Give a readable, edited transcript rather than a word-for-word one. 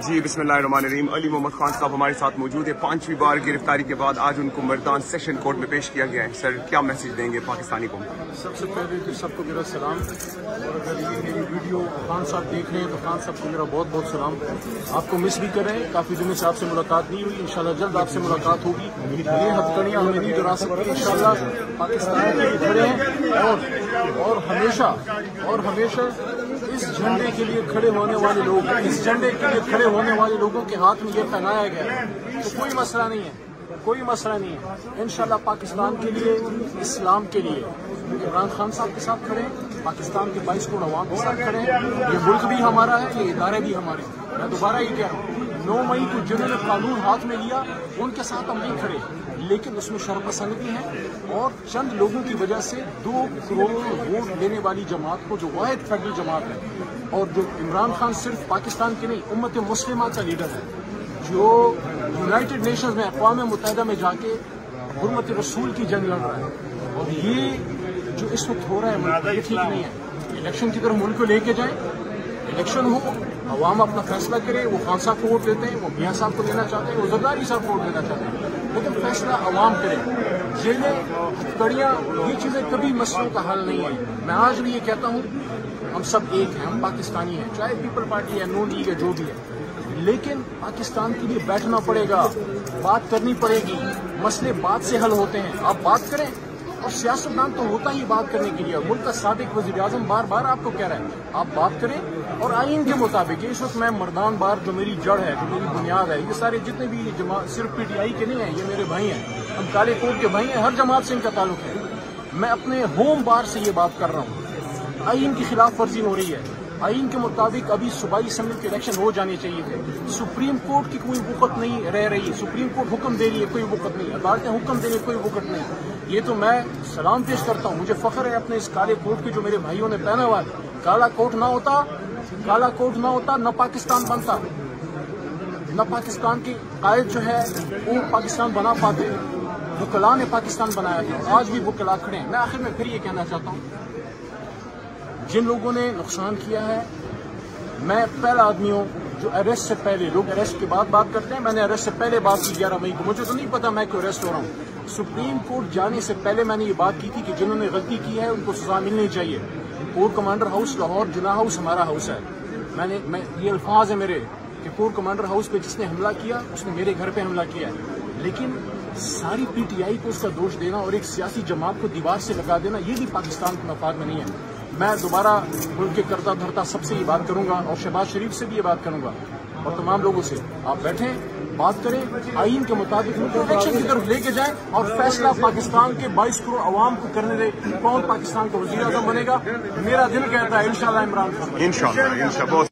جی بسم اللہ الرحمن الرحیم. علی محمد خان صاحب ہمارے ساتھ موجود ہے. 5ویں بار گرفتاری کے بعد آج ان کو مردان سیشن کورٹ میں پیش کیا گیا ہے. سر کیا میسج دیں گے پاکستانی کو؟ سب سے پہلے تو سب کو میرا سلام، اور اگر یہ میری ویڈیو خان صاحب دیکھ رہے ہیں تو خان صاحب کو میرا بہت بہت سلام. آپ کو مس بھی کر رہے ہیں، کافی دنوں سے آپ سے ملاقات نہیں ہوئی. انشاءاللہ جلد آپ سے ملاقات ہوگی. یہ ہتھکڑیاں ہمیں نہیں ڈرا سکتی. انشاءاللہ پاکستان کے لیے کھڑے ہیں اور ہمیشہ اس جھنڈے کے لیے کھڑے ہونے والے لوگ، اس جھنڈے کے لیے کھڑے ہونے والے لوگوں کے ہاتھ میں یہ پہنایا گیا ہے تو کوئی مسئلہ نہیں ہے. انشاءاللہ پاکستان کے لیے، اسلام کے لیے عمران خان صاحب کے ساتھ کھڑے ہیں، پاکستان کے 22 کروڑ عوام کے ساتھ کھڑے ہیں. یہ ملک بھی ہمارا ہے، یہ ادارے بھی ہمارے ہیں. میں دوبارہ یہ کہہ رہا ہوں، 9 مئی کو جنہوں نے قانون ہاتھ میں لیا ان کے ساتھ ہم نہیں کھڑے، لیکن اس میں شرپسند بھی ہیں اور چند لوگوں کی وجہ سے 2 کروڑ ووٹ لینے والی جماعت کو، جو واحد فیڈرل جماعت ہے، اور جو عمران خان صرف پاکستان کے نہیں امت مسلمہ کا لیڈر ہے، جو یونائٹڈ نیشنز میں، اقوام متحدہ میں جا کے حرمت رسول کی جنگ لڑ رہا ہے. اور یہ جو اس وقت ہو رہا ہے ملک، یہ ٹھیک نہیں ہے. الیکشن کی طرف ملک کو لے کے جائیں، الیکشن ہو، عوام اپنا فیصلہ کرے. وہ خان صاحب کو ووٹ دیتے ہیں، وہ میاں صاحب کو دینا چاہتے ہیں، وہ زرداری صاحب کو ووٹ دینا چاہتے ہیں، لیکن فیصلہ عوام کرے. جیلیں، ہتھکڑیاں، یہ چیزیں کبھی مسئلوں کا حل نہیں ہے. میں آج بھی یہ کہتا ہوں، ہم سب ایک ہیں، ہم پاکستانی ہیں، چاہے پیپل پارٹی ہے، نون لیگ ہے، جو بھی ہے، لیکن پاکستان کے لیے بیٹھنا پڑے گا، بات کرنی پڑے گی. مسئلے بات سے حل ہوتے ہیں. آپ بات کریں، اور سیاستدان تو ہوتا ہی بات کرنے کے لیے. ملک کا سابق وزیر اعظم بار بار آپ کو کہہ رہا ہے آپ بات کریں، اور آئین کے مطابق. اس وقت میں مردان بار جو میری جڑ ہے، جو میری بنیاد ہے، یہ سارے جتنے بھی جماعت صرف پی ٹی آئی کے نہیں ہیں، یہ میرے بھائی ہیں، ہم کالے کوٹ کے بھائی ہیں، ہر جماعت سے ان کا تعلق ہے. میں اپنے ہوم بار سے یہ بات کر رہا ہوں. آئین کی خلاف ورزی ہو رہی ہے. آئین کے مطابق ابھی صوبائی اسمبلی کے الیکشن ہو جانے چاہیے تھے. سپریم کورٹ کی کوئی وقت نہیں رہ رہی. سپریم کورٹ حکم دے رہی ہے، کوئی وقت نہیں. عدالتیں حکم دے رہی ہے، کوئی وقت نہیں. یہ تو میں سلام پیش کرتا ہوں. مجھے فخر ہے اپنے اس کالے کوٹ کے جو میرے بھائیوں نے پہنا ہوا ہے. کالا کوٹ نہ ہوتا نہ پاکستان بنتا، نہ پاکستان کے قائد جو ہے وہ پاکستان بنا پاتے. وکلاء نے پاکستان بنایا تھا، آج بھی وکلاء کھڑے ہیں. میں آخر میں پھر یہ کہنا چاہتا ہوں، جن لوگوں نے نقصان کیا ہے، میں پہلا آدمی ہوں جو اریسٹ سے پہلے، لوگ اریسٹ کے بعد بات کرتے ہیں، میں نے اریسٹ سے پہلے بات کی 11 مئی کو. مجھے تو نہیں پتا میں کیوں اریسٹ ہو رہا ہوں. سپریم کورٹ جانے سے پہلے میں نے یہ بات کی تھی کہ جنہوں نے غلطی کی ہے ان کو سزا ملنی چاہیے. کور کمانڈر ہاؤس لاہور، جناح ہاؤس ہمارا ہاؤس ہے. یہ الفاظ ہیں میرے کہ کور کمانڈر ہاؤس پہ جس نے حملہ کیا اس نے میرے گھر پہ حملہ کیا ہے. لیکن ساری پی ٹی آئی کو اس کا دوش دینا اور ایک سیاسی جماعت کو دیوار سے لگا دینا، یہ بھی پاکستان کے مفاد میں نہیں ہے. میں دوبارہ ملک کے کرتا دھرتا سب سے یہ بات کروں گا، اور شہباز شریف سے بھی یہ بات کروں گا، اور تمام لوگوں سے، آپ بیٹھیں، بات کریں، آئین کے مطابق ان کو الیکشن کی طرف لے کے جائیں، اور فیصلہ پاکستان کے 22 کروڑ عوام کو کرنے دیں. کون پاکستان کا وزیر اعظم بنے گا؟ میرا دل کہتا ہے انشاءاللہ عمران خان. انشاءاللہ